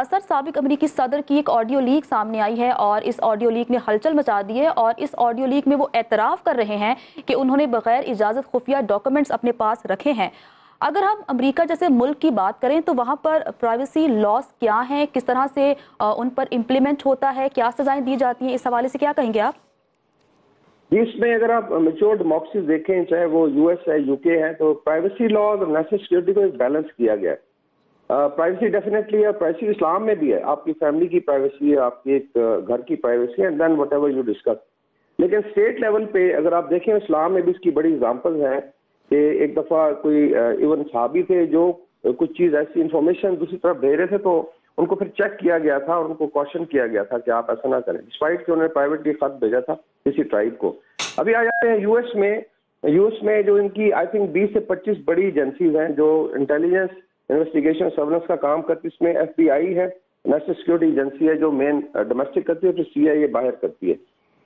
سر سابق امریکی صدر کی ایک آڈیو لیک سامنے آئی ہے اور اس آڈیو لیک نے ہلچل مچا دی ہے، اور اس آڈیو لیک میں وہ اعتراف کر رہے ہیں کہ انہوں نے بغیر اجازت خفیہ ڈاکومنٹس اپنے پاس رکھے ہیں۔ اگر ہم امریکہ جیسے ملک کی بات کریں تو وہاں پر پرائیویسی لاز کیا ہیں، کس طرح سے ان پر امپلیمنٹ ہوتا ہے، کیا سزائیں دی جاتی ہیں، اس حوالے سے کیا کہیں گے آپ؟ جی، اس میں اگر آپ میچور ڈیموکریسیز دیکھیں، چاہے وہ یو ایس ہے، یو کے ہے، تو پرائیویسی لاز اور نیشنل سیکورٹی کو ایک بیلنس کیا گیا ہے۔ پرائیویسی ڈیفینیٹلی ہے، پرائیویسی اسلام میں بھی ہے، آپ کی فیملی کی پرائیویسی ہے، آپ کی ایک گھر کی پرائیویسی ہے، and then whatever you discuss. لیکن اسٹیٹ لیول پہ اگر آپ دیکھیں اسلام میں بھی اس کی بڑی اگزامپلز ہیں کہ ایک دفعہ کوئی ایون صحابی تھے جو کچھ چیز ایسی انفارمیشن دوسری طرف بھیج رہے تھے، تو ان کو پھر چیک کیا گیا تھا اور ان کو کوشچن کیا گیا تھا کہ آپ ایسا نہ کریں، ڈسپائٹ کہ انہوں نے پرائیویٹلی خط بھیجا تھا کسی ٹرائب کو۔ ابھی آ جاتے ہیں یو ایس میں جو ان کی آئی تھنک 20 سے 25 بڑی ایجنسیز ہیں جو انٹیلیجنس انویسٹیگیشن سرویلنس کا کام کرتی ہے۔ اس میں ایف بی آئی ہے، نیشنل سیکورٹی ایجنسی ہے جو مین ڈومیسٹک کرتی ہے، پھر سی آئی اے باہر کرتی ہے۔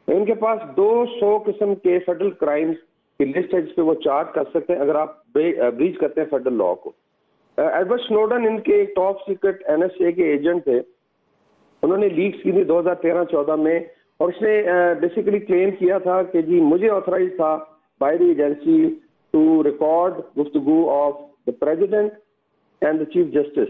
ان کے پاس 200 قسم کے فیڈرل کرائمز کی لسٹ ہے جس پہ وہ چارج کر سکتے ہیں اگر آپ بریچ کرتے ہیں فیڈرل لا کو۔ ایڈورڈ سنوڈن ان کے ایک top secret N S A کے ایجنٹ تھے، انہوں نے لیکس کی تھی 2013-14 میں، اور اس نے بیسیکلی کلیم کیا تھا کہ جی مجھے آتھرائز تھا by the agency to record گفتگو of the president and the chief justice,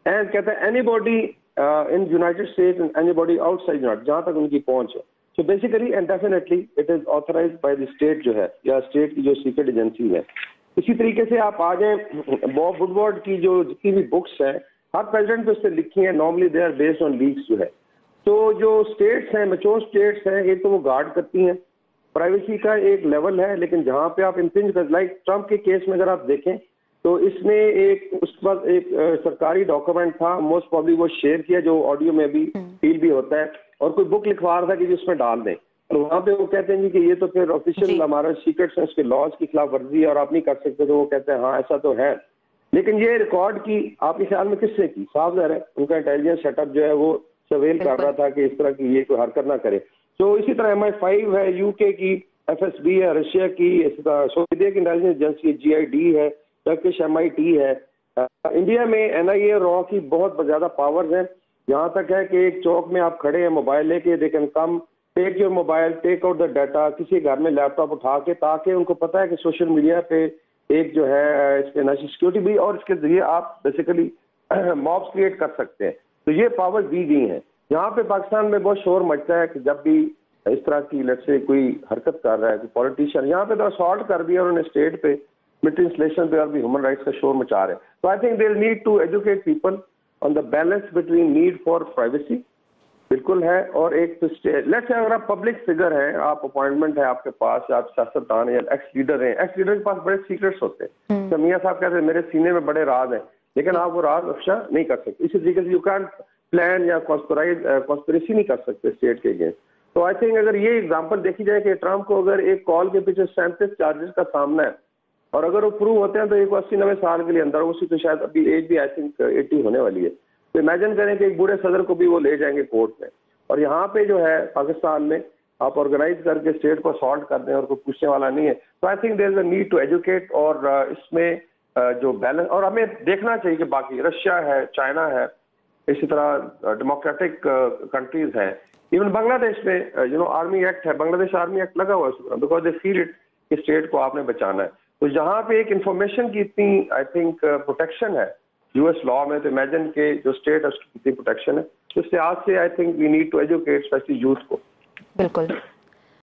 and کہتا ہے anybody in United States and anybody outside United, جہاں تک ان کی پہنچ ہے۔ So basically and definitely it is authorized by the state جو ہے، یا اسٹیٹ کی جو سیکرٹ ایجنسی ہے۔ اسی طریقے سے آپ آ جائیں باب وڈورڈ کی جو جتنی بھی بکس ہیں، ہر پریزیڈنٹ پہ اس سے لکھی ہیں، normally they are based on leaks جو ہے۔ تو جو اسٹیٹس ہیں، میچور اسٹیٹس ہیں، ایک تو وہ گارڈ کرتی ہیں، پرائیویسی کا ایک لیول ہے، لیکن جہاں پہ آپ امپنج کر، لائک ٹرمپ کے کیس میں اگر آپ دیکھیں تو اس میں اس کے بعد ایک سرکاری ڈاکومنٹ تھا، موسٹ پرابلی وہ شیئر کیا جو آڈیو میں بھی فیل بھی ہوتا ہے، اور کوئی بک لکھوا رہا تھا کہ اس میں ڈال دیں، اور وہاں پہ وہ کہتے ہیں جی کہ یہ تو پھر آفیشیل ہمارا سیکرٹس ہیں، اس کے لاز کی خلاف ورزی ہے اور آپ نہیں کر سکتے، تو وہ کہتے ہیں ہاں ایسا تو ہے۔ لیکن یہ ریکارڈ کی آپ کے خیال میں کس سے کی؟ صاف ظاہر ہے ان کا انٹیلیجنس سیٹ اپ جو ہے وہ سرویل کر رہا تھا کہ اس طرح کی یہ کوئی حرکت نہ کرے۔ تو اسی طرح MI5 ہے، یو کے کی FSB ہے، رشیا کی، اسی طرح سعودیہ کی انٹیلیجنس ایجنسی GID ہے، ٹرکش MIT ہے۔ انڈیا میں NIA اور را کی بہت زیادہ پاورز ہیں، یہاں تک ہے کہ ایک چوک میں آپ کھڑے ہیں موبائل لے کے، they can come take your mobile, take out the data, کسی گھر میں لیپ ٹاپ اٹھا کے، تاکہ ان کو پتہ ہے کہ سوشل میڈیا پہ ایک جو ہے اس پہ نیشنل سیکورٹی بھی، اور اس کے ذریعے آپ بیسیکلی مابس کریٹ کر سکتے ہیں۔ تو یہ پاور دی گئی ہیں۔ یہاں پہ پاکستان میں بہت شور مچتا ہے کہ جب بھی اس طرح کی لیٹ سے کوئی حرکت کر رہا ہے، کوئی پولیٹیشین، یہاں پہ تو اسالٹ کر دیا انہوں نے اسٹیٹ پہ، ملٹری انسٹالیشن پہ، اور بھی ہیومن رائٹس کا شور مچا رہے ہیں۔ تو I think they need to educate people on the balance between need for privacy, بالکل ہے، اور ایک لیٹس اگر آپ پبلک فگر ہیں، آپ اپوائنٹمنٹ ہے آپ کے پاس، آپ سیاستدان ہیں یا ایکس لیڈر ہیں، ایکس لیڈر کے پاس بڑے سیکرٹس ہوتے ہیں، تو میاں صاحب کہتے ہیں میرے سینے میں بڑے راز ہیں، لیکن آپ وہ راز افشا نہیں کر سکتے۔ اسی طریقے سے یو کینٹ پلان یا کانسپریسی نہیں کر سکتے اسٹیٹ کے اگینسٹ۔ تو آئی تھنک اگر یہ اگزامپل دیکھی جائے کہ ٹرمپ کو اگر ایک کال کے پیچھے 37 چارجز کا سامنا ہے، اور اگر وہ پروو ہوتے ہیں تو ایک 80-90 سال کے لیے اندر، اسی تو شاید ابھی ایج بھی آئی تھنک 80 ہونے والی ہے، تو امیجن کریں کہ ایک بوڑھے صدر کو بھی وہ لے جائیں گے کورٹ میں، اور یہاں پہ جو ہے پاکستان میں آپ آرگنائز کر کے اسٹیٹ کو اسالٹ کر دیں اور کوئی پوچھنے والا نہیں ہے۔ تو I think there is a need to educate, اور اس میں جو بیلنس، اور ہمیں دیکھنا چاہیے کہ باقی رشیا ہے، چائنا ہے، اسی طرح ڈیموکریٹک کنٹریز ہیں، ایون بنگلہ دیش میں آرمی ایکٹ ہے، بنگلہ دیش آرمی ایکٹ لگا ہوا ہے بیکاز دے فیل اٹ کہ اسٹیٹ کو آپ نے بچانا ہے۔ تو جہاں پہ ایک انفارمیشن کی اتنی آئی تھنک پروٹیکشن ہے US لا میں، تو امیجن کہ جو اسٹیٹ ہے اس کی کتنی پروٹیکشن ہے۔ تو اس لحاظ سے I think we need to educate especially youth کو۔ بالکل۔